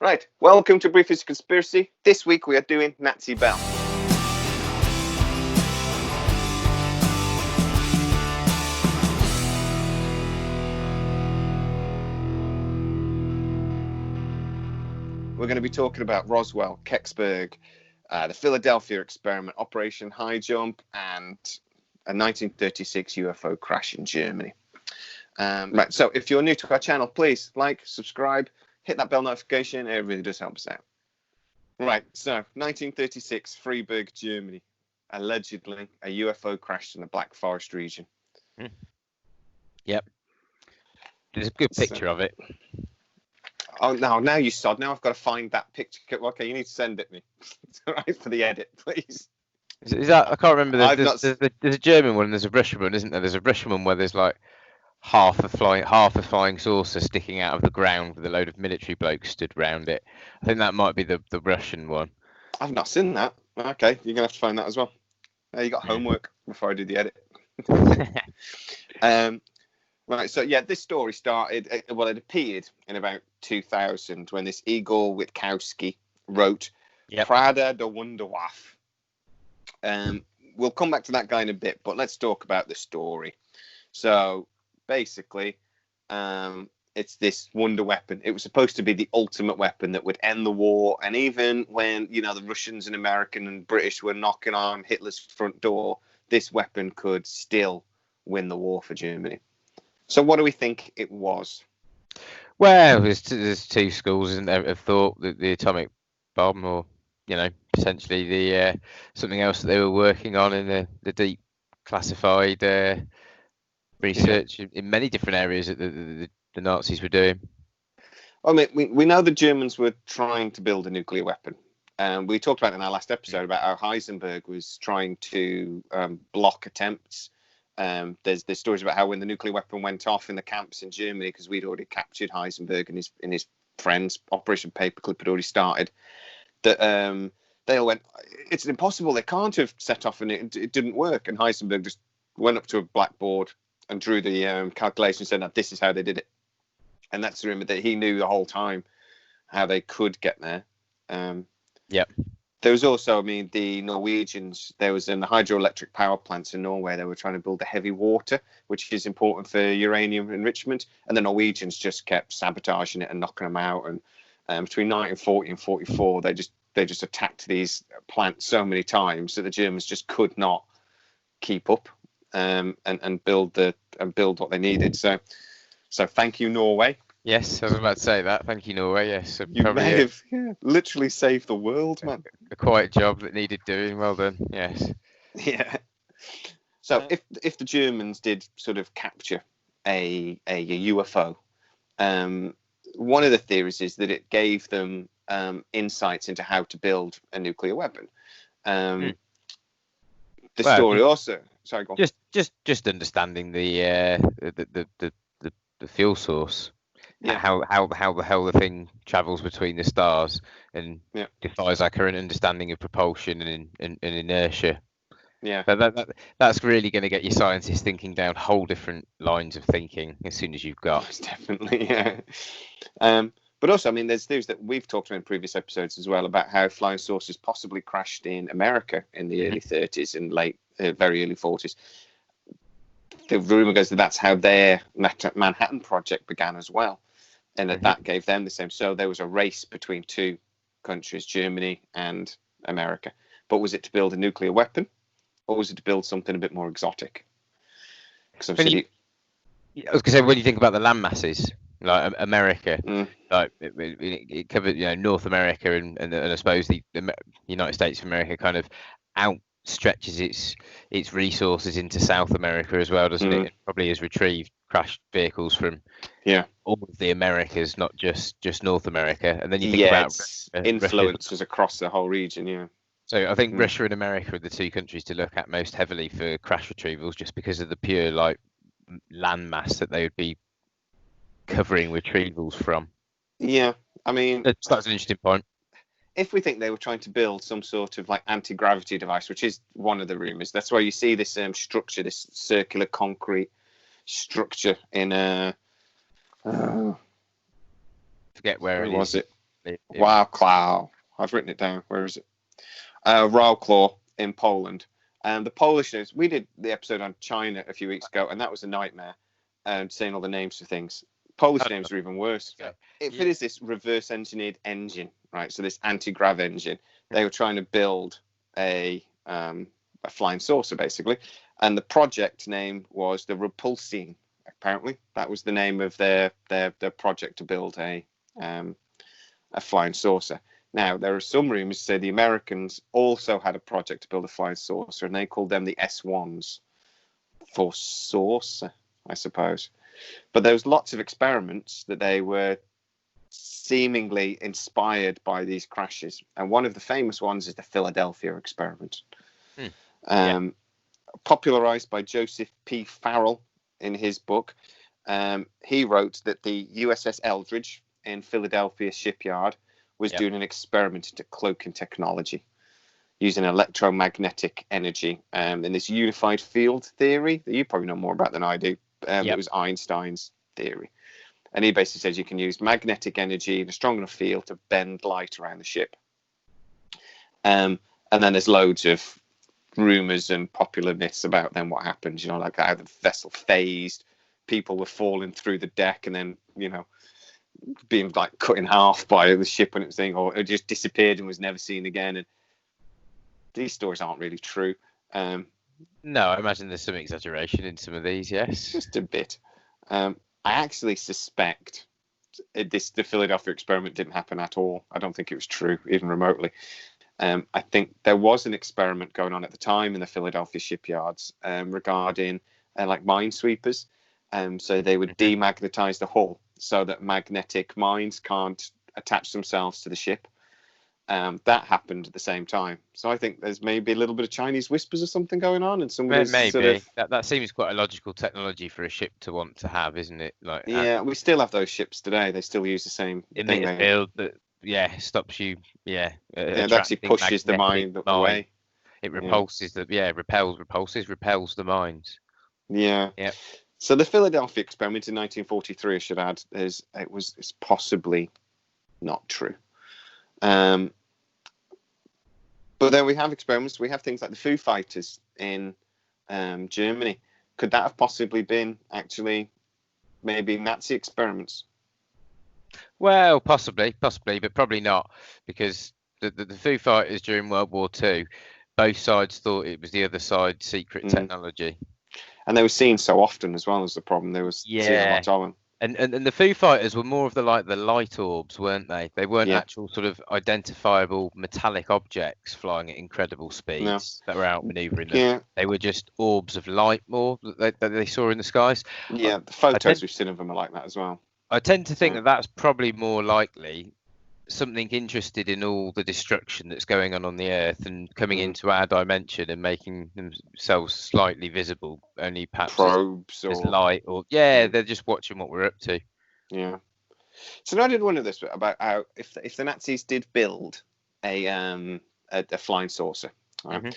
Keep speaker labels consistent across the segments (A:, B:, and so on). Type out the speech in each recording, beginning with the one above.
A: Right, welcome to Briefest Conspiracy. This week we are doing Nazi Bell. We're going to be talking about Roswell, Kecksburg, the Philadelphia experiment, Operation Highjump, and a 1936 UFO crash in Germany. Right, so if you're new to our channel, please like, subscribe, hit that bell notification. It really does help us out. Right, so 1936, Freiburg, Germany. Allegedly, a UFO crashed in the Black Forest region.
B: Yep. There's a good picture of it.
A: Oh, now you sod. Now I've got to find that picture. Okay, you need to send it me. Right, for the edit, please.
B: Is that? I can't remember. There's a German one and there's a Russian one, isn't there? There's a Russian one where there's like half a flying saucer sticking out of the ground with a load of military blokes stood round it. I think that might be the Russian one.
A: I've not seen that. Okay, you're gonna have to find that as well. You got homework before I do the edit. Right, so yeah, this story started. It appeared in about 2000 when this Igor Witkowski wrote Prada the Wunderwaffe. We'll come back to that guy in a bit, but let's talk about the story. So basically, it's this wonder weapon. It was supposed to be the ultimate weapon that would end the war. And even when, the Russians and American and British were knocking on Hitler's front door, this weapon could still win the war for Germany. So what do we think it was?
B: Well, there's two schools, isn't there, of thought that the atomic bomb, or potentially the something else that they were working on in the deep classified research in many different areas that the Nazis were doing.
A: I mean, we know the Germans were trying to build a nuclear weapon. We talked about in our last episode about how Heisenberg was trying to block attempts. There's stories about how when the nuclear weapon went off in the camps in Germany, because we'd already captured Heisenberg and his friends, Operation Paperclip had already started, that they all went, it's impossible, they can't have set off, and it didn't work. And Heisenberg just went up to a blackboard and drew the calculation and said, no, this is how they did it. And that's the rumor that he knew the whole time how they could get there. There was also, the Norwegians, there was in the hydroelectric power plants in Norway, they were trying to build the heavy water, which is important for uranium enrichment. And the Norwegians just kept sabotaging it and knocking them out. And between 1940 and 44, they just attacked these plants so many times that the Germans just could not keep up and build what they needed. So thank you, Norway.
B: Yes, I was about to say that. Thank you, Norway. Yes,
A: you may have literally saved the world, man.
B: A quiet job that needed doing. Well done. Yes.
A: Yeah. So if the Germans did sort of capture a UFO, one of the theories is that it gave them insights into how to build a nuclear weapon. Story also. Sorry, go on.
B: Just understanding the fuel source. Yeah. How the hell the thing travels between the stars and defies our current understanding of propulsion and inertia.
A: Yeah,
B: but that's really going to get your scientists thinking down whole different lines of thinking as soon as you've got.
A: Definitely, yeah. But also, there's theories that we've talked about in previous episodes as well about how flying saucers possibly crashed in America in the early 30s and very early 40s. The rumor goes that that's how their Manhattan Project began as well. And that gave them the same. So there was a race between two countries, Germany and America. But was it to build a nuclear weapon, or was it to build something a bit more exotic?
B: I was going to say, when you think about the land masses, like America, like it covered, North America and I suppose the United States of America kind of outstretches its resources into South America as well, doesn't it? It probably has retrieved crashed vehicles from all of the Americas, not just North America. And then you think about
A: influence was across the whole region.
B: So I think Russia and America are the two countries to look at most heavily for crash retrievals, just because of the pure land mass that they would be covering retrievals from.
A: Yeah,
B: that's an interesting point.
A: If we think they were trying to build some sort of anti-gravity device, which is one of the rumors, that's why you see this structure, this circular concrete structure in
B: forget where it
A: was.
B: Is.
A: It Wrocław. I've written it down. Where is it? Wrocław in Poland. The Polish names. We did the episode on China a few weeks ago, and that was a nightmare. Saying all the names for things. Polish names are even worse. Okay. It is this reverse engineered engine, right? So this anti-grav engine. They were trying to build a flying saucer, basically, and the project name was the Repulsine. Apparently, that was the name of their project to build a flying saucer. Now, there are some rumors to say the Americans also had a project to build a flying saucer, and they called them the S1s for saucer, I suppose. But there was lots of experiments that they were seemingly inspired by these crashes, and one of the famous ones is the Philadelphia experiment, popularized by Joseph P. Farrell in his book. He wrote that the USS Eldridge in Philadelphia shipyard was doing an experiment into cloaking technology using electromagnetic energy in this unified field theory that you probably know more about than I do. It was Einstein's theory. And he basically says you can use magnetic energy in a strong enough field to bend light around the ship. And then there's loads of rumors and popular myths about then what happened, like how the vessel phased, people were falling through the deck and then, being like cut in half by the ship and everything, or it just disappeared and was never seen again. And these stories aren't really true.
B: No, I imagine there's some exaggeration in some of these, yes.
A: Just a bit. I actually suspect the Philadelphia experiment didn't happen at all. I don't think it was true, even remotely. I think there was an experiment going on at the time in the Philadelphia shipyards regarding like minesweepers. So they would demagnetize the hull so that magnetic mines can't attach themselves to the ship. That happened at the same time. So I think there's maybe a little bit of Chinese whispers or something going on, and somebody's
B: maybe
A: sort of...
B: that seems quite a logical technology for a ship to want to have, isn't it? Like,
A: we still have those ships today. They still use the same thing.
B: Field that stops you.
A: It actually pushes the mine away.
B: It repulses repels the mines.
A: Yeah. So the Philadelphia experiment in 1943, I should add, is possibly not true. But then we have experiments. We have things like the Foo Fighters in Germany. Could that have possibly been actually maybe Nazi experiments?
B: Well, possibly, but probably not, because the Foo Fighters during World War II, both sides thought it was the other side's secret technology.
A: And they were seen so often as well as the problem. There was seen a lot of them.
B: And the Foo Fighters were more of the light orbs, weren't they? They weren't actual sort of identifiable metallic objects flying at incredible speeds that were outmaneuvering them. Yeah. They were just orbs of light more that they saw in the skies.
A: Yeah, the photos we've seen of them are like that as well.
B: I tend to think that that's probably more likely something interested in all the destruction that's going on the Earth and coming into our dimension and making themselves slightly visible, only perhaps
A: probes
B: as light, or they're just watching what we're up to.
A: Yeah. So I did wonder this about how if the Nazis did build a flying saucer, right,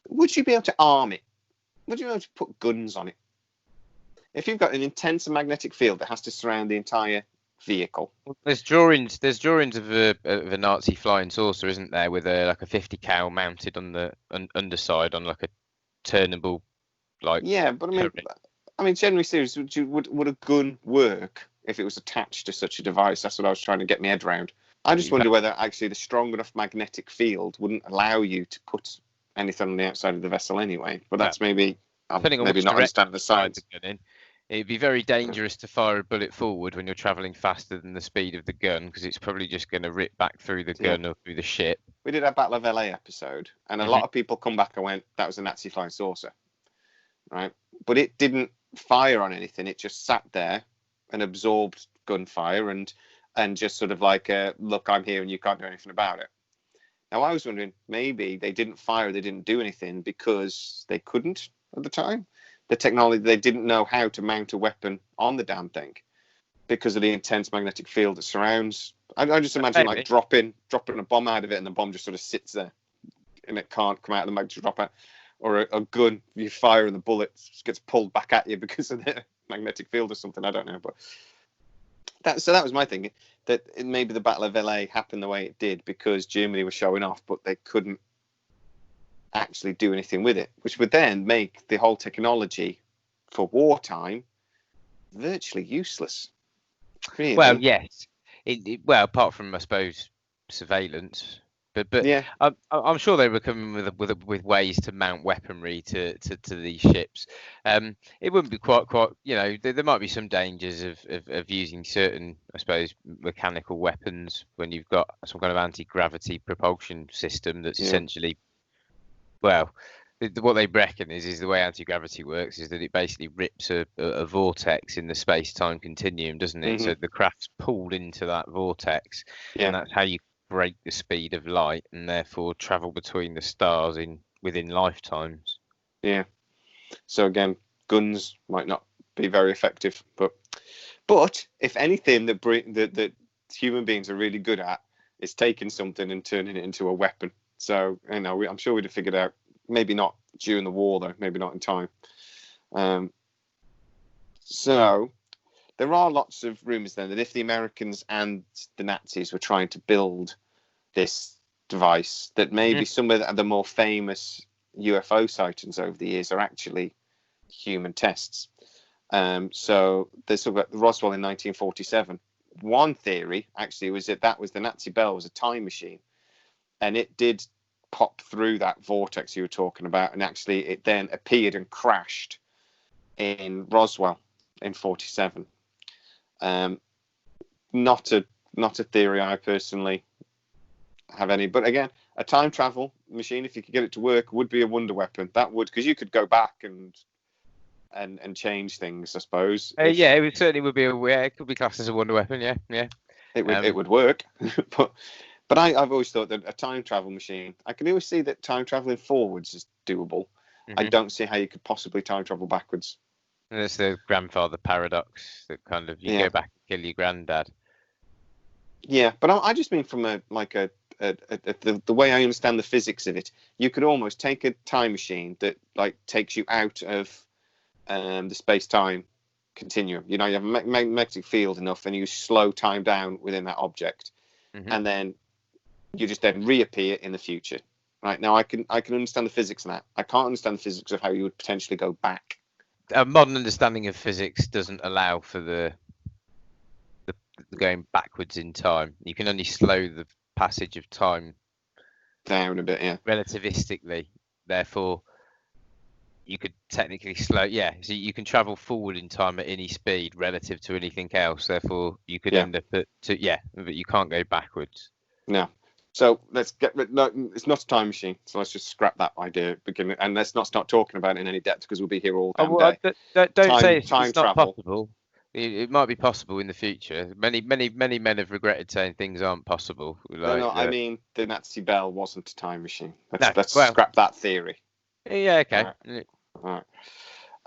A: would you be able to arm it? Would you be able to put guns on it? If you've got an intense magnetic field that has to surround the entire vehicle.
B: There's drawings of a Nazi flying saucer, isn't there, with a 50 cal mounted on the underside on like a turnable but I mean generally serious, would a gun work if it was attached to such a device? That's what I was trying to get my head around. I just wonder whether actually the strong enough magnetic field wouldn't allow you to put anything on the outside of the vessel anyway, but that's maybe not understanding the science. It'd be very dangerous to fire a bullet forward when you're traveling faster than the speed of the gun, because it's probably just going to rip back through the gun or through the ship.
A: We did our Battle of LA episode, and a lot of people come back and went, that was a Nazi flying saucer, right? But it didn't fire on anything. It just sat there and absorbed gunfire and just sort of like, look, I'm here and you can't do anything about it. Now, I was wondering, maybe they didn't fire, they didn't do anything because they couldn't at the time. The technology, they didn't know how to mount a weapon on the damn thing because of the intense magnetic field that surrounds. I just imagine like dropping a bomb out of it, and the bomb just sort of sits there and it can't come out of the magnetic drop out. Or a gun, you fire and the bullet gets pulled back at you because of the magnetic field or something. I don't know, but that was my thinking. that maybe the Battle of LA happened the way it did because Germany was showing off, but they couldn't actually do anything with it, which would then make the whole technology for wartime virtually useless. Really.
B: Well, yes. Well, apart from, I suppose, surveillance, but
A: yeah,
B: I'm sure they were coming with ways to mount weaponry to these ships. It wouldn't be quite, there might be some dangers of using certain, I suppose, mechanical weapons when you've got some kind of anti-gravity propulsion system that's essentially, well, what they reckon is the way anti-gravity works is that it basically rips a vortex in the space-time continuum, doesn't it? So the craft's pulled into that vortex, and that's how you break the speed of light and therefore travel between the stars within lifetimes.
A: Yeah. So again, guns might not be very effective, but if anything, that human beings are really good at is taking something and turning it into a weapon. So I'm sure we'd have figured out. Maybe not during the war, though. Maybe not in time. So there are lots of rumours then that if the Americans and the Nazis were trying to build this device, that maybe some of the more famous UFO sightings over the years are actually human tests. So there's talk about Roswell in 1947. One theory actually was that was the Nazi Bell was a time machine, and it did pop through that vortex you were talking about, and actually it then appeared and crashed in Roswell in 47. Not a theory I personally have any, but again, a time travel machine, if you could get it to work, would be a wonder weapon. That would, because you could go back and change things, I suppose.
B: It certainly would be it could be classed as a wonder weapon. Yeah.
A: It would work, But I've always thought that a time travel machine, I can always see that time traveling forwards is doable. I don't see how you could possibly time travel backwards.
B: That's the grandfather paradox, that kind of you go back and kill your granddad.
A: Yeah, but I just mean from the way I understand the physics of it, you could almost take a time machine that takes you out of the space-time continuum. You have a magnetic field enough, and you slow time down within that object, and then you just then reappear in the future. Right now, I can understand the physics of that. I can't understand the physics of how you would potentially go back.
B: A modern understanding of physics doesn't allow for the going backwards in time. You can only slow the passage of time
A: down a bit,
B: relativistically. Therefore, you could technically slow. So you can travel forward in time at any speed relative to anything else. Therefore, you could end up but you can't go backwards.
A: No. So let's get rid. No, it's not a time machine. So let's just scrap that idea. And let's not start talking about it in any depth because we'll be here all day.
B: Don't say it's not possible. It might be possible in the future. Many men have regretted saying things aren't possible.
A: I mean the Nazi Bell wasn't a time machine. Let's scrap that theory.
B: Yeah. Okay.
A: All right.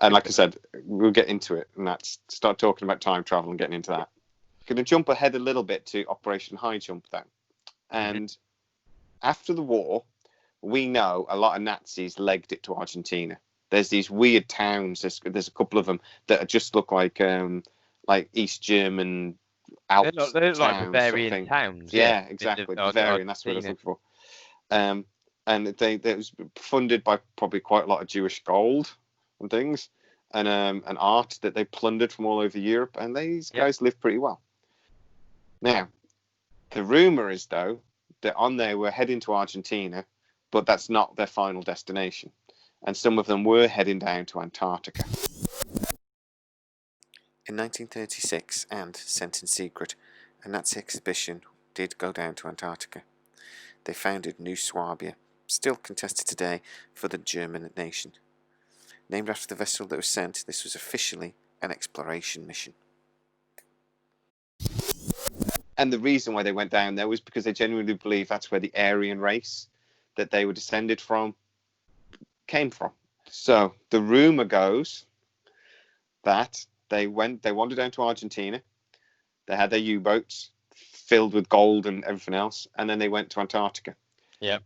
A: And like I said, we'll get into it, and that's start talking about time travel and getting into that. Going to jump ahead a little bit to Operation Highjump then. And after the war, we know a lot of Nazis legged it to Argentina. There's these weird towns. There's a couple of them that just look like East German Alps.
B: They look like Bavarian towns.
A: Yeah, exactly. Bavarian. That's what I was looking for. And it was funded by probably quite a lot of Jewish gold and things, and art that they plundered from all over Europe. And these guys live pretty well. Now, the rumor is, though, that on there we're heading to Argentina, but that's not their final destination. And some of them were heading down to Antarctica. In 1936, and sent in secret, a Nazi expedition did go down to Antarctica. They founded New Swabia, still contested today for the German nation. Named after the vessel that was sent, this was officially an exploration mission. And the reason why they went down there was because they genuinely believed that's where the Aryan race that they were descended from came from. So the rumor goes that they wandered down to Argentina. They had their U-boats filled with gold and everything else, and then they went to Antarctica.
B: Yep.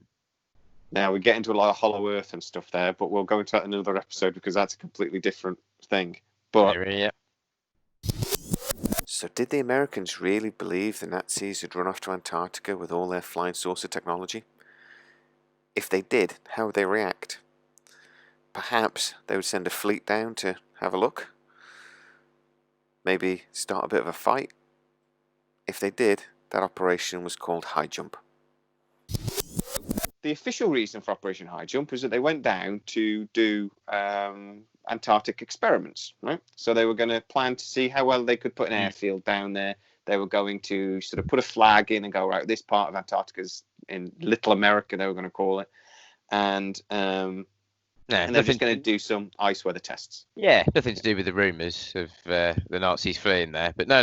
A: Now we get into a lot of Hollow Earth and stuff there, but we'll go into that in another episode because that's a completely different thing. But
C: So did the Americans really believe the Nazis had run off to Antarctica with all their flying saucer technology? If they did, how would they react? Perhaps they would send a fleet down to have a look? Maybe start a bit of a fight? If they did, that operation was called Highjump.
A: The official reason for Operation Highjump was that they went down to do Antarctic experiments, right? So they were going to plan to see how well they could put an airfield down there. They were going to sort of put a flag in and go, right, this part of Antarctica's in Little America, they were going to call it. And they're just going to do some ice weather tests.
B: Yeah, nothing to do with the rumours of the Nazis fleeing there. But no,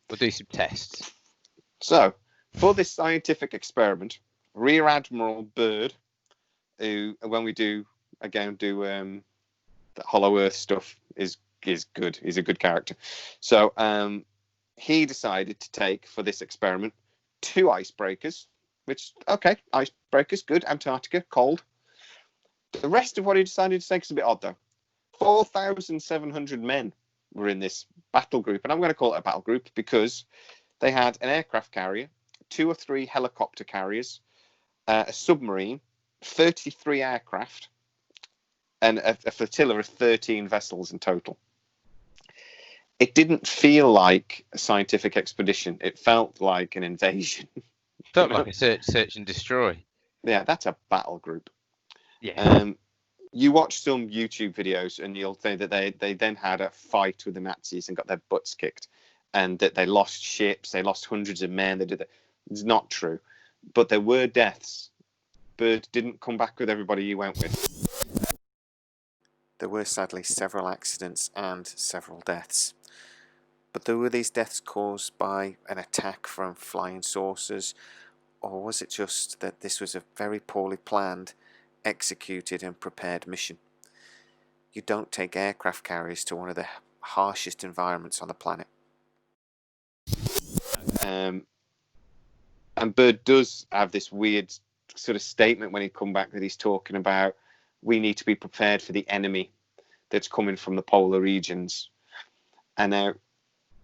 B: we'll do some tests.
A: So, for this scientific experiment, Rear Admiral Byrd, who, when we do the Hollow Earth stuff, is good. He's a good character. So, he decided to take, for this experiment, 2 icebreakers, which, okay, icebreakers, good, Antarctica, cold. The rest of what he decided to take is a bit odd, though. 4,700 men were in this battle group, and I'm going to call it a battle group because they had an aircraft carrier, 2 or 3 helicopter carriers, a submarine, 33 aircraft, and a flotilla of 13 vessels in total. It didn't feel like a scientific expedition. It felt like an invasion.
B: Felt like a search and destroy.
A: Yeah, that's a battle group.
B: Yeah.
A: You watch some YouTube videos and you'll think that they then had a fight with the Nazis and got their butts kicked, and that they lost ships, they lost hundreds of men. They did that. It's not true, but there were deaths. Byrd didn't come back with everybody he went with.
C: There were sadly several accidents and several deaths. But were these deaths caused by an attack from flying saucers, or was it just that this was a very poorly planned, executed and prepared mission? You don't take aircraft carriers to one of the harshest environments on the planet.
A: And Byrd does have this weird sort of statement when he come back that he's talking about we need to be prepared for the enemy that's coming from the polar regions. And now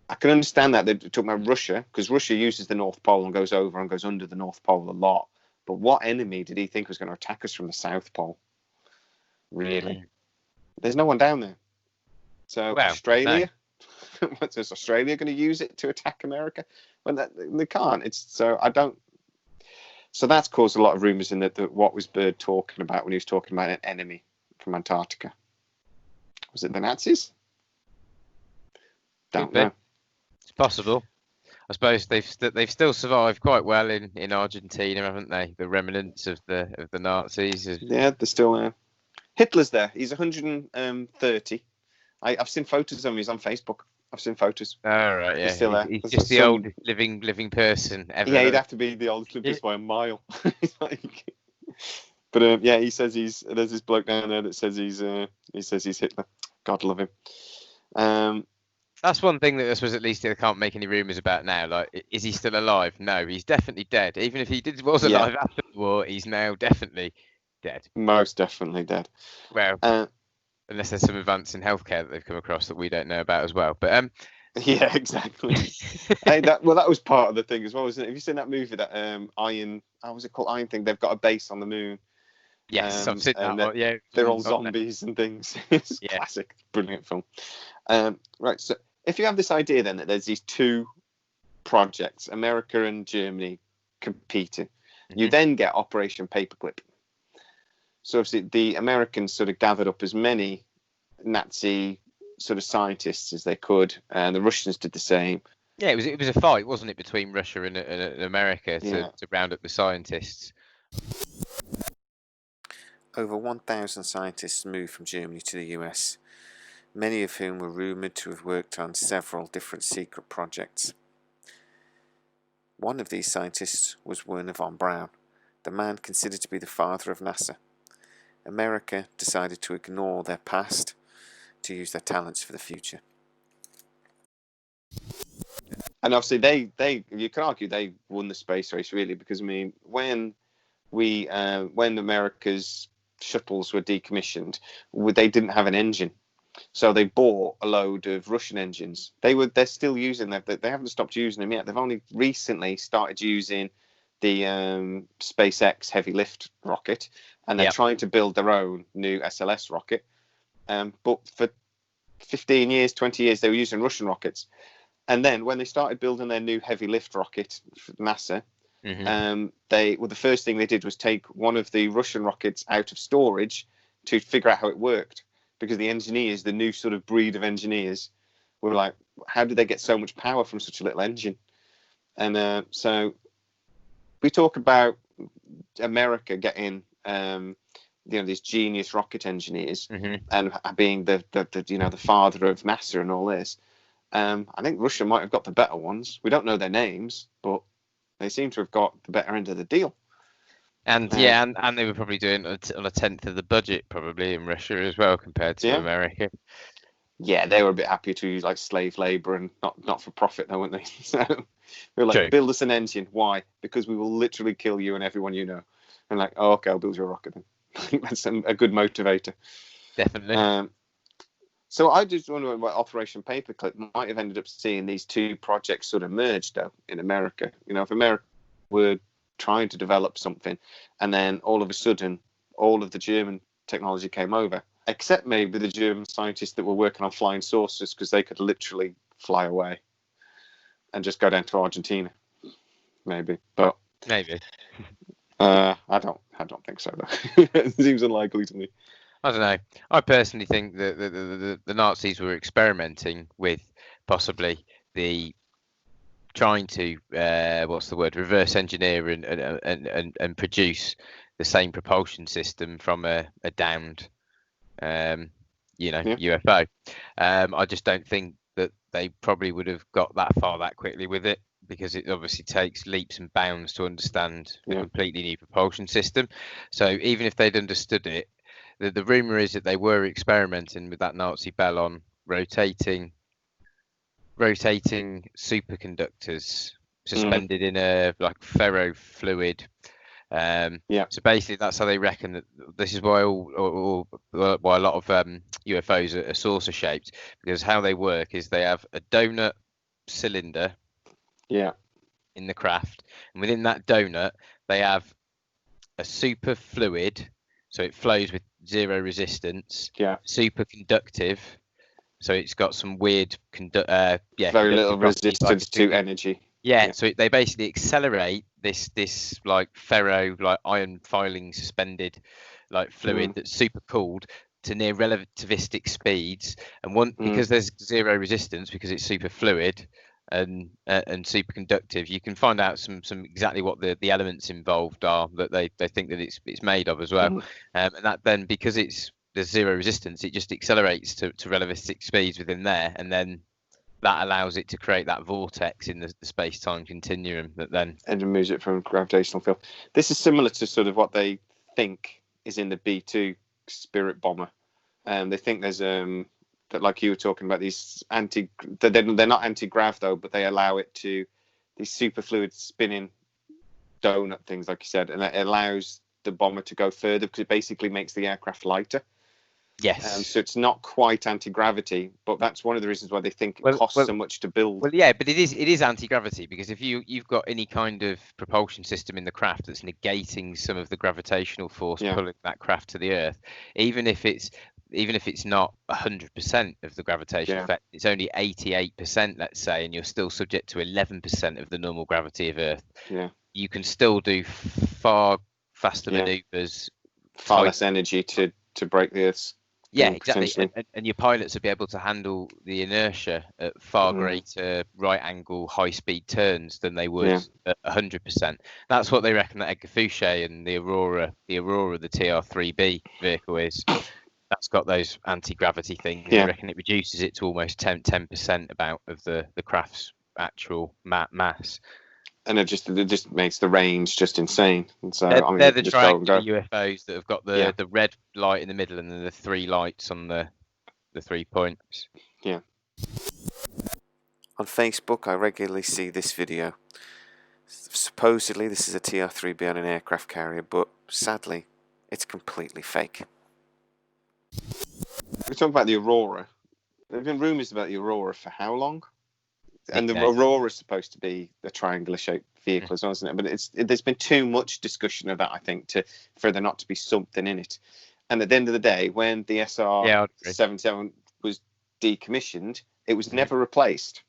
A: I can understand that they're talking about Russia, because Russia uses the North Pole and goes over and goes under the North Pole a lot. But what enemy did he think was going to attack us from the South Pole? Really? There's no one down there. So Australia? No. Is Australia going to use it to attack America? Well, they can't. So that's caused a lot of rumours in that what was Byrd talking about when he was talking about an enemy from Antarctica? Was it the Nazis? Don't know.
B: It's possible. I suppose they've still survived quite well in Argentina, haven't they? The remnants of the Nazis.
A: Yeah, they're still there. Hitler's there. He's 130. I've seen photos of him. He's on Facebook. I've seen photos.
B: Oh, right, yeah.
A: He's still there.
B: He's just the oldest living person ever.
A: Yeah, he'd have to be the oldest living person by a mile. But yeah, he says there's this bloke down there that says he's Hitler. God love him.
B: That's one thing that I suppose at least they can't make any rumours about now. Like, is he still alive? No, he's definitely dead. Even if he was alive after the war, he's now definitely dead.
A: Most definitely dead.
B: Well, unless there's some advance in healthcare that they've come across that we don't know about as well. But
A: yeah, exactly. That was part of the thing as well, isn't it? Have you seen that movie that Iron? How was it called? Iron thing. They've got a base on the moon.
B: Yes, I've seen that.
A: Yeah, they're all zombies and things. It's classic, brilliant film. Right, so if you have this idea then that there's these 2 projects, America and Germany, competing, you then get Operation Paperclip. So obviously the Americans sort of gathered up as many Nazi sort of scientists as they could, and the Russians did the same.
B: Yeah, it was a fight, wasn't it, between Russia and America to round up the scientists.
C: Over 1,000 scientists moved from Germany to the US, many of whom were rumoured to have worked on several different secret projects. One of these scientists was Wernher von Braun, the man considered to be the father of NASA. America decided to ignore their past to use their talents for the future.
A: And obviously they you can argue they won the space race, really, because I mean when America's shuttles were decommissioned, they didn't have an engine. So they bought a load of Russian engines. They're still using them. They haven't stopped using them yet. They've only recently started using the SpaceX heavy lift rocket, and they're trying to build their own new SLS rocket. But for 15 years, 20 years, they were using Russian rockets. And then when they started building their new heavy lift rocket for NASA, the first thing they did was take one of the Russian rockets out of storage to figure out how it worked. Because the engineers, the new sort of breed of engineers, were like, how did they get so much power from such a little engine? And so we talk about America getting, these genius rocket engineers and being the father of NASA and all this. I think Russia might have got the better ones. We don't know their names, but they seem to have got the better end of the deal.
B: And and they were probably doing on a tenth of the budget probably in Russia as well compared to America.
A: Yeah, they were a bit happier to use like slave labor and not for profit though, weren't they? So they were like, build us an engine. Why? Because we will literally kill you and everyone you know. And like, oh, okay, I'll build you a rocket then. That's a good motivator.
B: Definitely.
A: So I just wonder about Operation Paperclip might have ended up seeing these two projects sort of merged though in America. If America were trying to develop something and then all of a sudden all of the German technology came over, except maybe the German scientists that were working on flying saucers, because they could literally fly away and just go down to Argentina, maybe. But
B: maybe
A: I don't think so though. It seems unlikely to me.
B: I don't know. I personally think that the Nazis were experimenting with possibly trying to reverse engineer and produce the same propulsion system from a downed UFO. I just don't think that they probably would have got that far that quickly with it, because it obviously takes leaps and bounds to understand a completely new propulsion system. So even if they'd understood it, the rumor is that they were experimenting with that Nazi bell on rotating superconductors suspended in a like ferrofluid. So basically, that's how they reckon that. This is why why a lot of UFOs are saucer shaped, because how they work is they have a donut cylinder in the craft, and within that donut they have a super fluid, so it flows with zero resistance, super conductive, so it's got some weird
A: very little resistance to energy.
B: So they basically accelerate this like ferro, like iron filing suspended like fluid that's super cooled to near relativistic speeds, and because there's zero resistance, because it's super fluid and superconductive, you can find out some exactly what the elements involved are that they think that it's made of as well. And that then, because there's zero resistance, it just accelerates to relativistic speeds within there, and then that allows it to create that vortex in the space-time continuum that then
A: removes it from gravitational field. This is similar to sort of what they think is in the B-2 Spirit bomber. They think there's that, like you were talking about, these they're not anti-grav though, but they allow it to these superfluid spinning donut things, like you said, and it allows the bomber to go further because it basically makes the aircraft lighter.
B: Yes.
A: So it's not quite anti-gravity, but that's one of the reasons why they think it costs so much to build.
B: Well, yeah, but it is anti-gravity, because if you've got any kind of propulsion system in the craft that's negating some of the gravitational force pulling that craft to the Earth, even if it's not 100% of the gravitational effect, it's only 88%, let's say, and you're still subject to 11% of the normal gravity of Earth. You can still do far faster maneuvers,
A: far less energy to break the Earth's.
B: Exactly. And your pilots will be able to handle the inertia at far greater right angle, high speed turns than they would at 100%. That's what they reckon that Edgar Fouché and the Aurora, the TR-3B vehicle is. That's got those anti-gravity things. They reckon it reduces it to almost 10% about of the craft's actual mass.
A: And it just makes the range just insane. And so
B: they're the triangular UFOs that have got the red light in the middle and then the three lights on the 3 points.
A: Yeah.
C: On Facebook, I regularly see this video. Supposedly, this is a TR-3B on an aircraft carrier, but sadly, it's completely fake.
A: we're talking about the Aurora. There have been rumours about the Aurora for how long? And the
B: Nickname.
A: Aurora is supposed to be a triangular-shaped vehicle as well, isn't it? But there's been too much discussion of that, I think, for there not to be something in it. And at the end of the day, when the SR-77 was decommissioned, it was never replaced.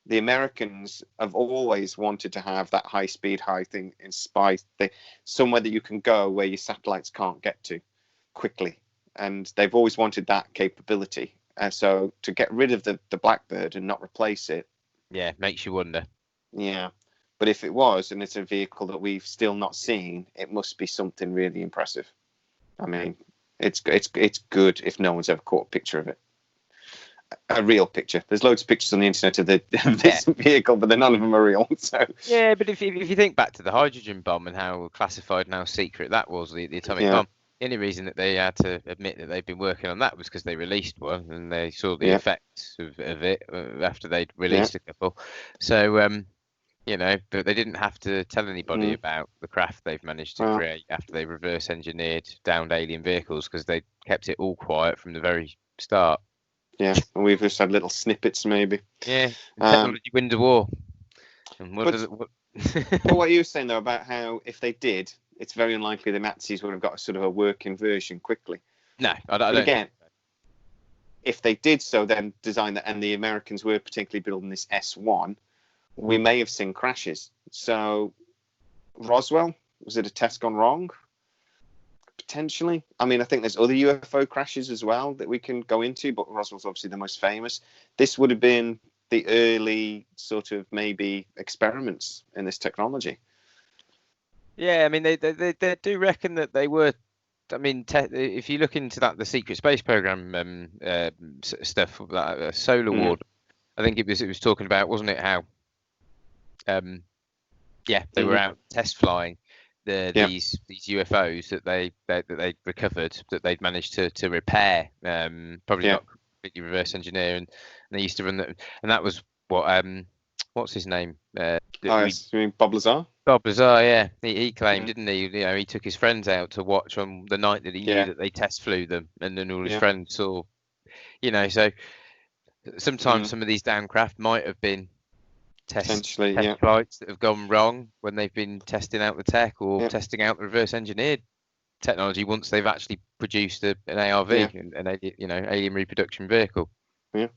A: The Americans have always wanted to have that high-speed, high-thing in spy thing, somewhere that you can go where your satellites can't get to quickly. And they've always wanted that capability. So to get rid of the Blackbird and not replace it,
B: yeah, makes you wonder.
A: Yeah, but if it was, and it's a vehicle that we've still not seen, it must be something really impressive. I mean, it's good if no one's ever caught a picture of it, a real picture. There's loads of pictures on the internet of this vehicle, but none of them are real. So
B: yeah, but if you think back to the hydrogen bomb and how classified and how secret that was, the atomic bomb. The only reason that they had to admit that they've been working on that was because they released one and they saw the effects of it after they'd released a couple. So, you know, but they didn't have to tell anybody about the craft they've managed to create after they reverse engineered downed alien vehicles, because they kept it all quiet from the very start.
A: Yeah, and we've just had little snippets maybe.
B: Yeah, technology wins a war. And
A: but what you were saying though about how if they did, it's very unlikely the Nazis would have got a sort of a working version quickly.
B: No, I don't.
A: Again, if they did so, then design that, and the Americans were particularly building this S1, we may have seen crashes. So, Roswell, was it a test gone wrong? Potentially. I mean, I think there's other UFO crashes as well that we can go into, but Roswell's obviously the most famous. This would have been the early sort of maybe experiments in this technology.
B: Yeah, I mean, they do reckon that they were. I mean, if you look into that, the secret space program stuff, that Solar Ward, I think it was talking about, wasn't it? How, they were out test flying these UFOs that they recovered, that they'd managed to repair, probably not completely reverse engineer, and they used to run that, and that was what what's his name?
A: You mean Bob Lazar?
B: Bob Lazar, yeah. He claimed, didn't he? You know, he took his friends out to watch on the night that he knew that they test flew them, and then all his friends saw. You know, so sometimes some of these down craft might have been test flights that have gone wrong when they've been testing out the tech or testing out the reverse engineered technology once they've actually produced an ARV, an alien reproduction vehicle.
A: Yeah.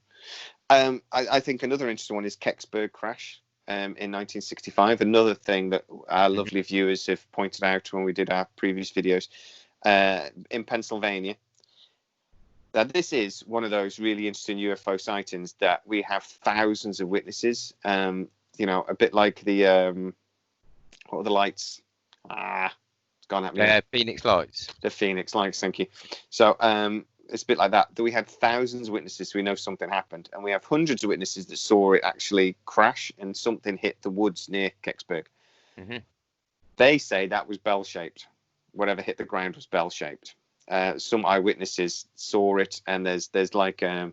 A: I think another interesting one is Kecksburg Crash in 1965. Another thing that our lovely viewers have pointed out when we did our previous videos in Pennsylvania. Now, this is one of those really interesting UFO sightings that we have thousands of witnesses. You know, a bit like the what are the lights? It's gone at me.
B: Phoenix lights.
A: The Phoenix lights. Thank you. So it's a bit like that. We had thousands of witnesses, so we know something happened, and we have hundreds of witnesses that saw it actually crash and something hit the woods near Kecksburg. They say that was bell-shaped. Whatever hit the ground was bell-shaped. Some eyewitnesses saw it, and there's like a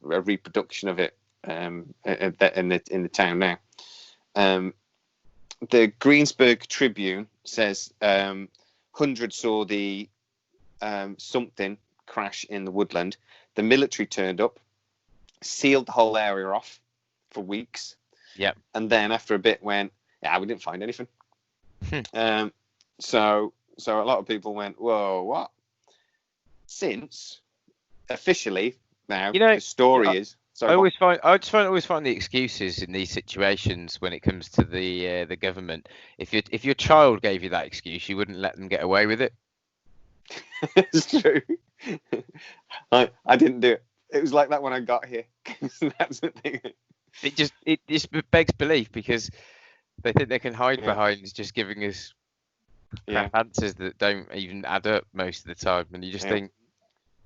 A: reproduction of it in the town now. The Greensburg Tribune says hundreds saw the something crash in the woodland. The military turned up, sealed the whole area off for weeks. And then after a bit went, we didn't find anything. So a lot of people went, whoa, what? Since officially now, the story is.
B: I always find the excuses in these situations when it comes to the government. If your child gave you that excuse, you wouldn't let them get away with it.
A: It's true. I didn't do it. It was like that when I got here. That's the thing.
B: It just begs belief, because they think they can hide behind just giving us crap answers that don't even add up most of the time, and you just think.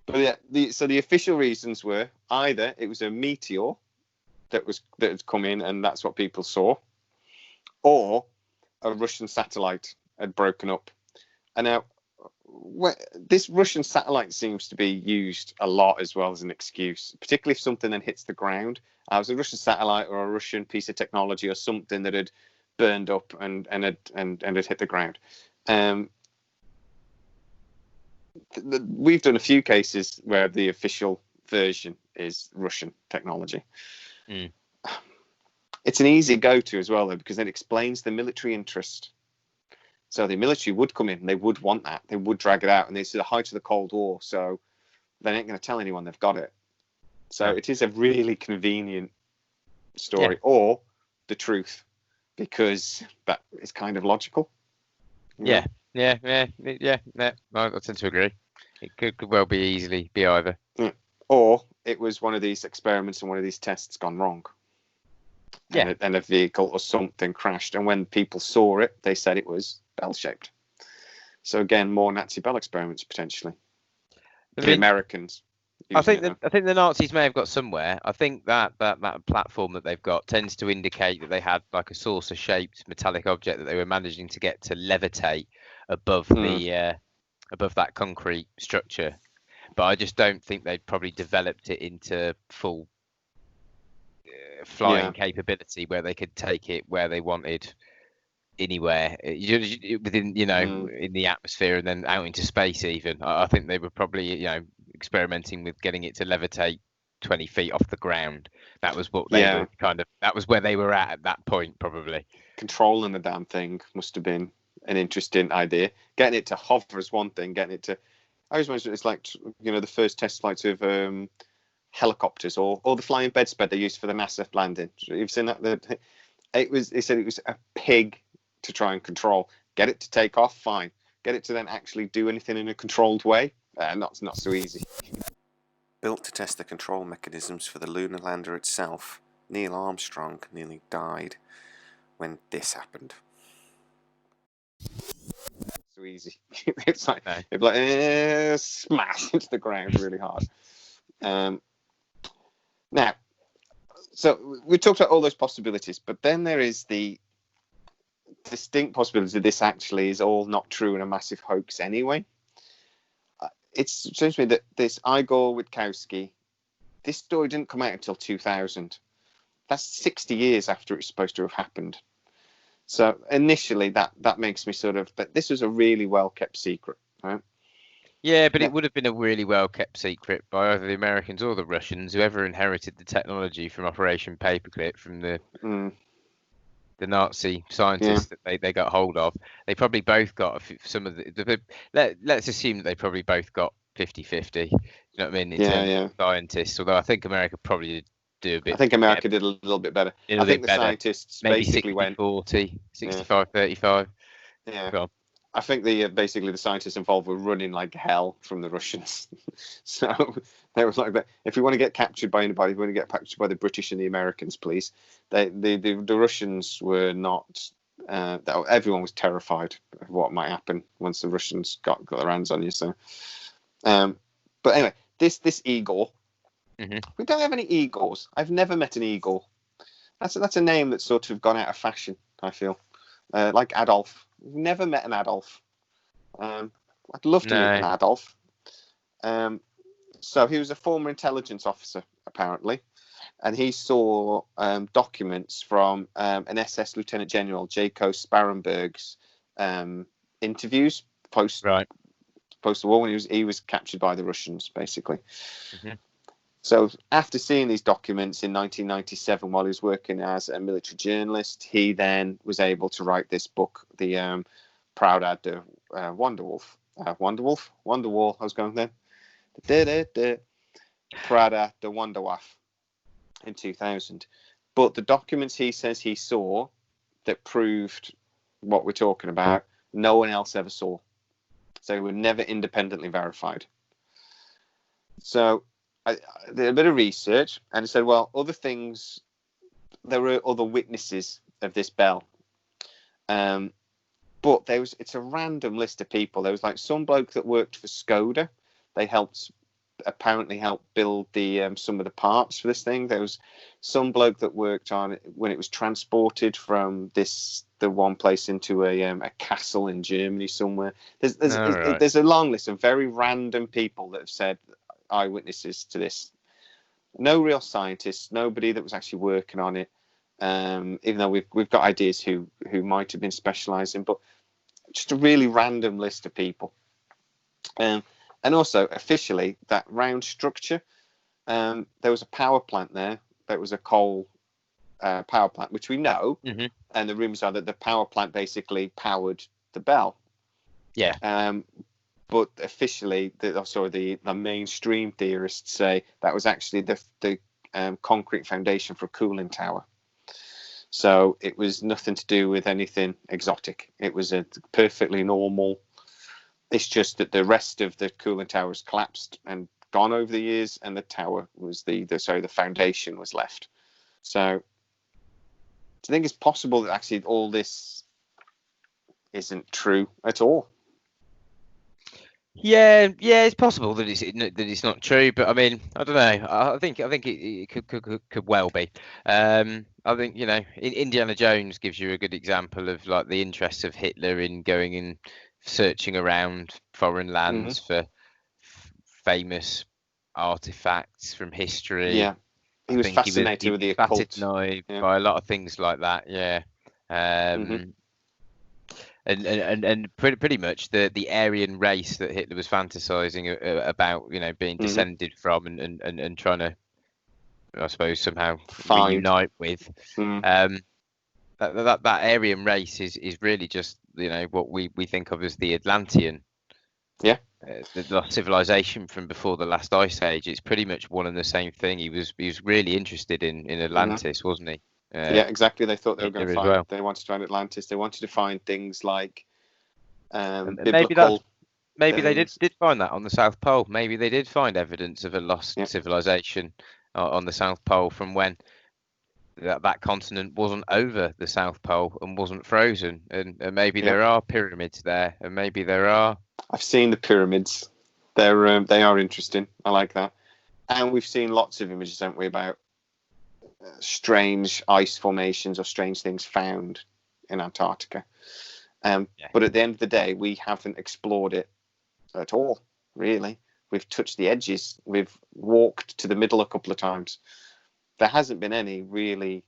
A: But the official reasons were either it was a meteor that had come in and that's what people saw, or a Russian satellite had broken up. And now this Russian satellite seems to be used a lot as well as an excuse, particularly if something then hits the ground. It was a Russian satellite or a Russian piece of technology or something that had burned up and had hit the ground. we've done a few cases where the official version is Russian technology.
B: Mm.
A: It's an easy go-to as well, though, because it explains the military interest. So the military would come in and they would want that. They would drag it out, and it's the height of the Cold War, so they ain't going to tell anyone they've got it. So it is a really convenient story, or the truth, because that is kind of logical.
B: Yeah. I tend to agree. It could well easily be either.
A: Yeah. Or it was one of these experiments and one of these tests gone wrong.
B: Yeah.
A: And a vehicle or something crashed. And when people saw it, they said it was bell-shaped. So again, more Nazi bell experiments potentially. The Americans.
B: I think the Nazis may have got somewhere. I think that platform that they've got tends to indicate that they had like a saucer-shaped metallic object that they were managing to get to levitate above above that concrete structure. But I just don't think they'd probably developed it into full flying capability where they could take it where they wanted, anywhere within, in the atmosphere and then out into space. Even I think they were probably, experimenting with getting it to levitate 20 feet off the ground. That was what they were that was where they were at that point, probably.
A: Controlling the damn thing must have been an interesting idea. Getting it to hover is one thing. Getting it to, I always imagine it's like, the first test flights of helicopters or the flying bedsped they used for the NASA landing. You've seen that? They said it was a pig to try and control. Get it to take off, fine. Get it to then actually do anything in a controlled way, not so easy.
C: Built to test the control mechanisms for the lunar lander itself, Neil Armstrong nearly died when this happened.
A: So easy. It's like it'd be like smash into the ground really hard. Now, so we talked about all those possibilities, but then there is the distinct possibility that this actually is all not true and a massive hoax anyway. It seems to me that this Igor Witkowski, this story didn't come out until 2000. That's 60 years after it's supposed to have happened. So initially that makes me sort of, that this was a really well kept secret, right?
B: Yeah, but it would have been a really well kept secret by either the Americans or the Russians, whoever inherited the technology from Operation Paperclip from the Nazi scientists that they got hold of. They probably both got some of the let's assume that they probably both got 50-50. You know what I mean? In terms of scientists, although I think America probably did do a bit.
A: I think America did a little bit better. I think the scientists
B: maybe
A: basically
B: 60-40, 65-35.
A: Yeah.
B: Go on.
A: I think basically the scientists involved were running like hell from the Russians. So they were like, if we want to get captured by anybody, we want to get captured by the British and the Americans, please. The Russians were not. Everyone was terrified of what might happen once the Russians got their hands on you. So, but anyway, this Igor. Mm-hmm. We don't have any Igors. I've never met an Igor. That's a name that's sort of gone out of fashion, I feel. Like Adolf. We've never met an Adolf. I'd love to meet an Adolf. So he was a former intelligence officer, apparently, and he saw documents from an SS Lieutenant General, Jaco Sparrenberg's interviews post the war when he was captured by the Russians, basically. Mm-hmm. So after seeing these documents in 1997, while he was working as a military journalist, he then was able to write this book, the Proud the Wonderwall. I was going there. Prada the Wonderwaf in 2000. But the documents he says he saw that proved what we're talking about, no one else ever saw. So they were never independently verified. So I did a bit of research and I said, well, there were other witnesses of this bell. But it's a random list of people. There was like some bloke that worked for Skoda. They apparently helped build some of the parts for this thing. There was some bloke that worked on it when it was transported from the one place into a castle in Germany somewhere. There's a long list of very random people that have said eyewitnesses to this. No real scientists, nobody that was actually working on it. Even though we've got ideas who might have been specialising, but just a really random list of people. And also, officially, that round structure, there was a power plant there. There was a coal power plant, which we know.
B: Mm-hmm.
A: And the rumours are that the power plant basically powered the bell.
B: Yeah.
A: But officially, the mainstream theorists say that was actually the concrete foundation for a cooling tower. So it was nothing to do with anything exotic. It was a perfectly normal. It's just that the rest of the cooling tower has collapsed and gone over the years, and the tower was the foundation was left. So do you think it's possible that actually all this isn't true at all?
B: Yeah, it's possible that it's not true, but I mean, I don't know. I think it could well be. I think, you know, Indiana Jones gives you a good example of like the interest of Hitler in going and searching around foreign lands for famous artifacts from history.
A: Yeah, he was fascinated with the occult.
B: Fascinated by a lot of things like that. Yeah. And pretty much the Aryan race that Hitler was fantasizing about, you know, being descended from and trying to, I suppose, somehow reunite with. That Aryan race is really just, you know, what we think of as the Atlantean.
A: Yeah.
B: The civilization from before the last ice age. It's pretty much one and the same thing. He was really interested in Atlantis, wasn't he?
A: Yeah, exactly. They thought they were going to find.
B: Well.
A: They wanted to find Atlantis. They wanted to find things like
B: biblical. Maybe they did find that on the South Pole. Maybe they did find evidence of a lost civilization on the South Pole from when that continent wasn't over the South Pole and wasn't frozen. And maybe there are pyramids there, and maybe there are.
A: I've seen the pyramids. They are interesting. I like that. And we've seen lots of images, haven't we, about strange ice formations or strange things found in Antarctica. But at the end of the day, we haven't explored it at all, really. We've touched the edges. We've walked to the middle a couple of times. There hasn't been any really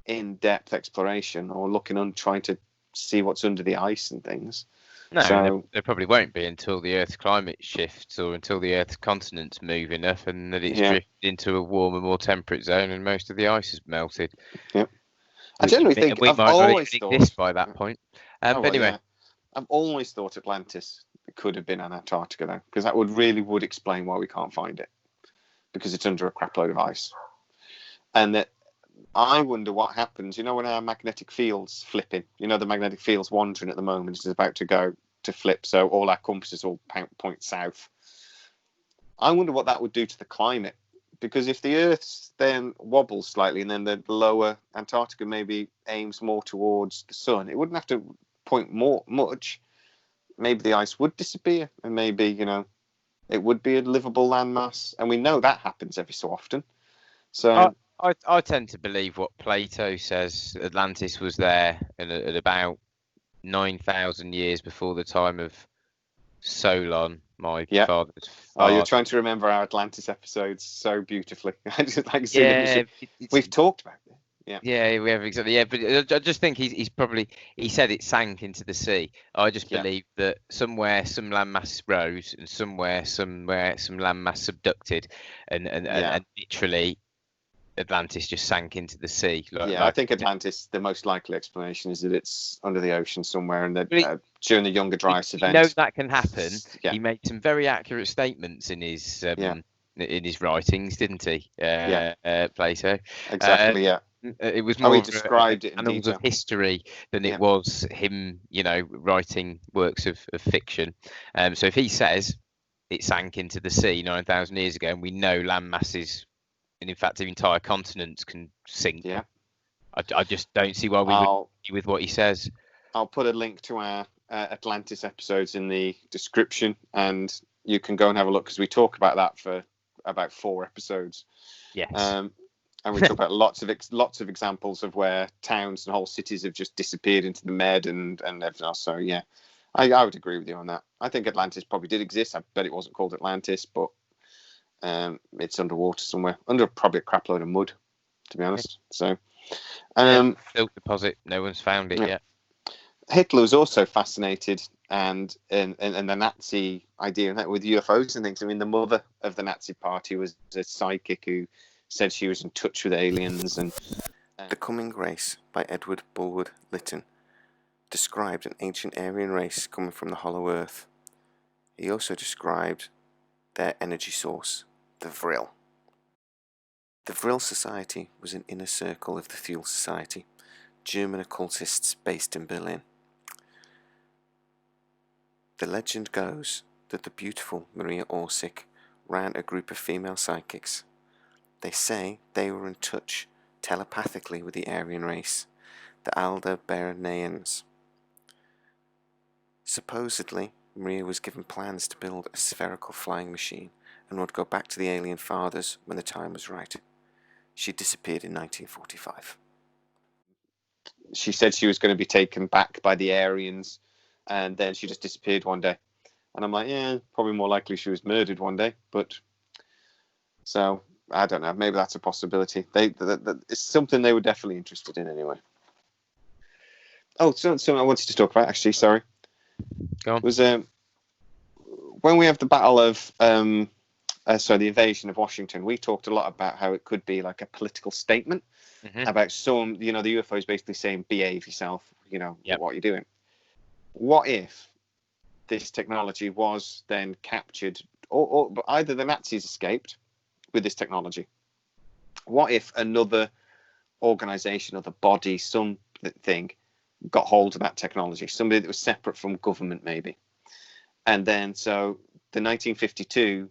A: in-depth exploration or trying to see what's under the ice and things.
B: No,
A: so,
B: there probably won't be until the Earth's climate shifts or until the Earth's continents move enough and that it's drifted into a warmer, more temperate zone and most of the ice has melted.
A: Yeah. I generally think
B: we might always exist by that point. But anyway,
A: I've always thought Atlantis could have been on Antarctica, though, because that would explain why we can't find it, because it's under a crap load of ice. And that I wonder what happens, you know, when our magnetic field's flipping, you know, the magnetic field's wandering at the moment, it's about to go to flip, so all our compasses all point south. I wonder what that would do to the climate, because if the Earth then wobbles slightly and then the lower Antarctica maybe aims more towards the sun, it wouldn't have to point much. Maybe the ice would disappear and maybe, you know, it would be a livable landmass. And we know that happens every so often. So
B: I tend to believe what Plato says. Atlantis was there at about 9,000 years before the time of Solon, my father's father.
A: Oh, you're trying to remember our Atlantis episodes so beautifully. I just like seeing we've talked about it.
B: Yeah, we have exactly. Yeah, but I just think he said it sank into the sea. I just believe that somewhere some landmass rose and somewhere some landmass subducted, and literally Atlantis just sank into the sea.
A: I think Atlantis, the most likely explanation is that it's under the ocean somewhere, and that during the Younger Dryas event.
B: You know that can happen. He made some very accurate statements in his writings, didn't he? Plato.
A: Exactly.
B: It was more
A: he described it in
B: annals of history than it was him, you know, writing works of fiction. So if he says it sank into the sea 9,000 years ago, and we know land masses, and in fact entire continents can sink, I just don't see why we would agree with what he says.
A: I'll put a link to our Atlantis episodes in the description, and you can go and have a look, because we talk about that for about 4 episodes.
B: Yes.
A: And we talk about lots of examples of where towns and whole cities have just disappeared into the med and everything else. So I would agree with you on that. I think Atlantis probably did exist. I bet it wasn't called Atlantis, but it's underwater somewhere, under probably a crap load of mud, to be honest. So
B: silt deposit, no one's found it yet.
A: Hitler was also fascinated and the Nazi idea with UFOs and things. I mean, the mother of the Nazi party was a psychic who said she was in touch with aliens. And
C: The Coming Race by Edward Bulwood Lytton described an ancient Aryan race coming from the Hollow Earth. He also described their energy source, the Vril. The Vril Society was an inner circle of the Thule Society, German occultists based in Berlin. The legend goes that the beautiful Maria Orsic ran a group of female psychics. They say they were in touch telepathically with the Aryan race, the Aldebaranians. Supposedly, Maria was given plans to build a spherical flying machine and would go back to the alien fathers when the time was right. She disappeared in 1945.
A: She said she was going to be taken back by the Aryans, and then she just disappeared one day. And I'm like, yeah, probably more likely she was murdered one day. But so I don't know. Maybe that's a possibility. It's something they were definitely interested in anyway. Oh, something I wanted to talk about actually. Sorry,
B: go on.
A: Was when we have the battle of the invasion of Washington. We talked a lot about how it could be like a political statement about some, the UFOs basically saying, behave yourself, what you're doing. What if this technology was then captured, or either the Nazis escaped with this technology? What if another organization, other body, something got hold of that technology? Somebody that was separate from government, maybe. And then, so the 1952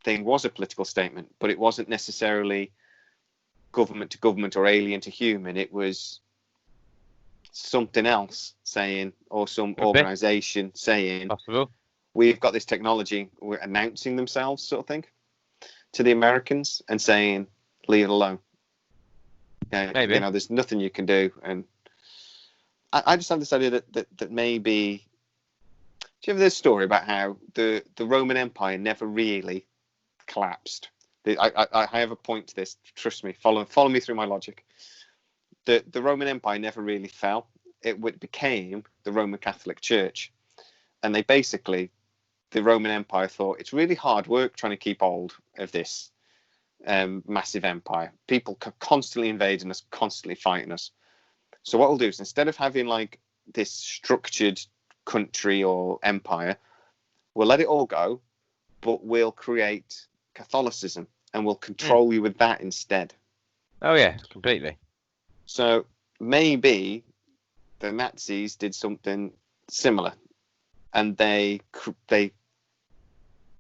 A: thing was a political statement, but it wasn't necessarily government to government or alien to human. It was something else saying, or some organization saying,
B: possible,
A: we've got this technology. We're announcing themselves, sort of thing, to the Americans and saying, leave it alone.
B: Maybe.
A: There's nothing you can do. And I just have this idea that maybe. Do you have this story about how the Roman Empire never really collapsed? I have a point to this. Trust me. Follow me through my logic. The Roman Empire never really fell. It became the Roman Catholic Church, and the Roman Empire thought it's really hard work trying to keep hold of this massive empire. People constantly invading us, constantly fighting us. So what we'll do is, instead of having like this structured country or empire, we'll let it all go, but we'll create Catholicism and we'll control you with that instead.
B: Oh yeah, completely.
A: So maybe the Nazis did something similar, and they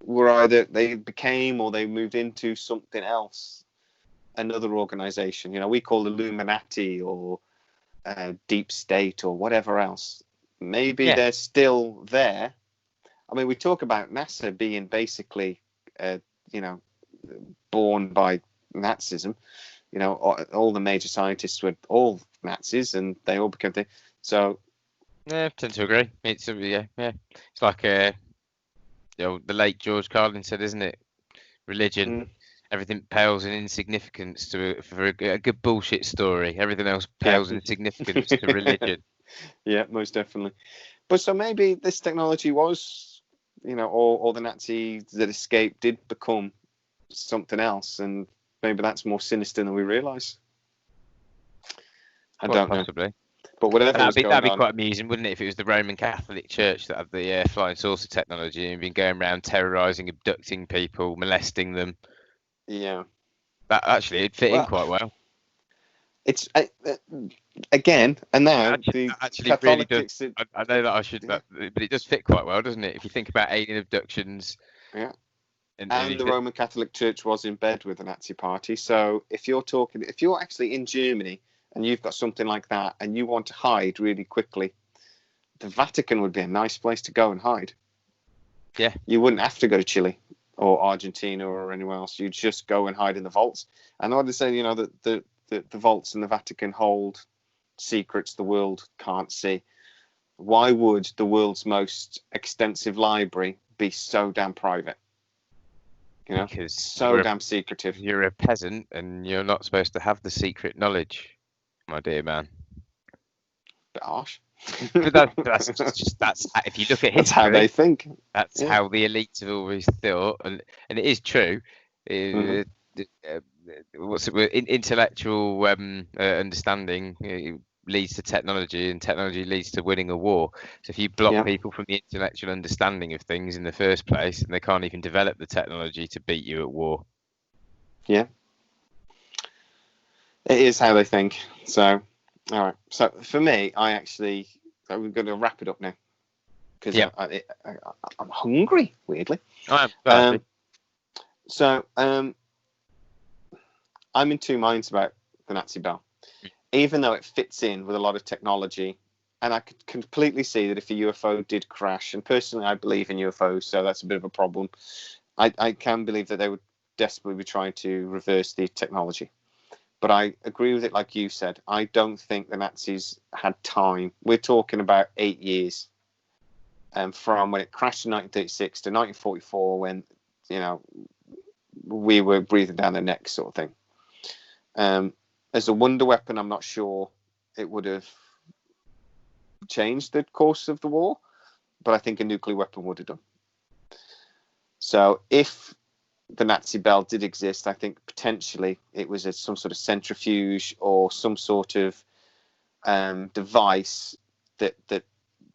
A: were either they became or they moved into something else, another organization. We call Illuminati or Deep State or whatever else. Maybe they're still there. I mean, we talk about NASA being basically, born by Nazism. All the major scientists were all Nazis, and they all became. So,
B: yeah, I tend to agree. It's It's like the late George Carlin said, isn't it? Religion, everything pales in insignificance for a good bullshit story. Everything else pales in significance to religion.
A: Yeah, most definitely. But so maybe this technology was, or the Nazis that escaped did become something else, and maybe that's more sinister than we realise. I don't
B: possibly
A: know. But whatever
B: that'd be quite amusing, wouldn't it, if it was the Roman Catholic Church that had the flying saucer technology and been going around terrorising, abducting people, molesting them.
A: Yeah.
B: That actually it'd fit in quite well.
A: It's again, and now
B: actually really does. I know that I should, but it does fit quite well, doesn't it? If you think about alien abductions.
A: Yeah. And the Roman Catholic Church was in bed with the Nazi Party. So if you're actually in Germany and you've got something like that and you want to hide really quickly, the Vatican would be a nice place to go and hide.
B: Yeah.
A: You wouldn't have to go to Chile or Argentina or anywhere else. You'd just go and hide in the vaults. And I would say, that the vaults in the Vatican hold secrets the world can't see. Why would the world's most extensive library be so damn private?
B: Because
A: so damn secretive.
B: You're a peasant and you're not supposed to have the secret knowledge, my dear man.
A: Bit harsh.
B: But that's if you look at history,
A: that's how they think.
B: That's how the elites have always thought, and it is true. Intellectual understanding leads to technology, and technology leads to winning a war. So if you block people from the intellectual understanding of things in the first place, and they can't even develop the technology to beat you at war.
A: Yeah, it is how they think. So, all right. So for me, we're going to wrap it up now because I'm hungry. Weirdly,
B: I am.
A: So I'm in two minds about the Nazi bell. Even though it fits in with a lot of technology, and I could completely see that if a UFO did crash, and personally I believe in UFOs, so that's a bit of a problem, I can believe that they would desperately be trying to reverse the technology. But I agree with it like you said. I don't think the Nazis had time. We're talking about 8 years from when it crashed in 1936 to 1944 when, we were breathing down their necks sort of thing. As a wonder weapon, I'm not sure it would have changed the course of the war, but I think a nuclear weapon would have done. So if the Nazi bell did exist, I think potentially it was some sort of centrifuge or some sort of device that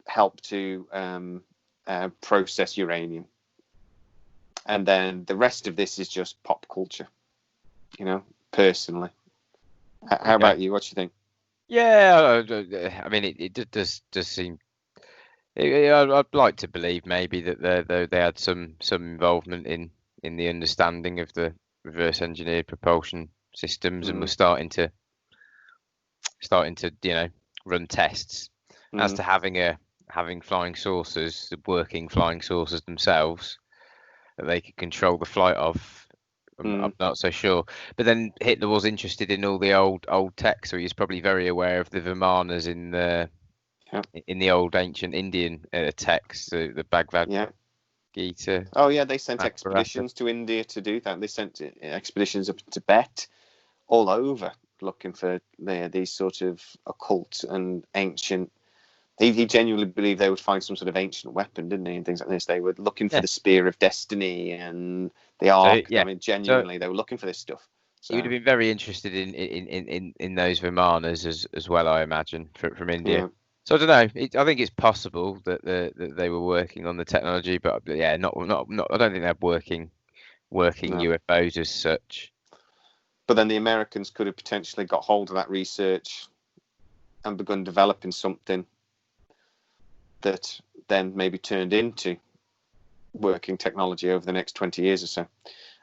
A: helped to process uranium. And then the rest of this is just pop culture, personally. How about you? What do you think?
B: Yeah, I mean, it does seem. I'd like to believe maybe that they had some involvement in the understanding of the reverse engineered propulsion systems and were starting to run tests. As to having flying saucers, working flying saucers themselves that they could control the flight of. I'm not so sure. But then Hitler was interested in all the old tech, so he was probably very aware of the Vimanas in the old ancient Indian texts, the Bhagavad Gita.
A: Oh yeah, they sent expeditions to India to do that. They sent expeditions up to Tibet, all over, looking for these sort of occult and ancient. He genuinely believed they would find some sort of ancient weapon, didn't he? And things like this. They were looking for the Spear of Destiny and the Ark. I mean, genuinely, they were looking for this stuff. So
B: he would have been very interested in those Vimanas as well, I imagine, from India. Yeah. So I don't know. I think it's possible that they were working on the technology, but not. I don't think they're working UFOs as such.
A: But then the Americans could have potentially got hold of that research and begun developing something that then maybe turned into working technology over the next 20 years or so.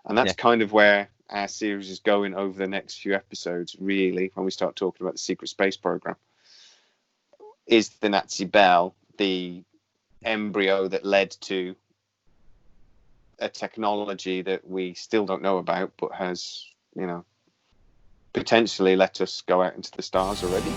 A: And that's kind of where our series is going over the next few episodes, really, when we start talking about the secret space program. Is the Nazi bell the embryo that led to a technology that we still don't know about, but has, potentially let us go out into the stars already?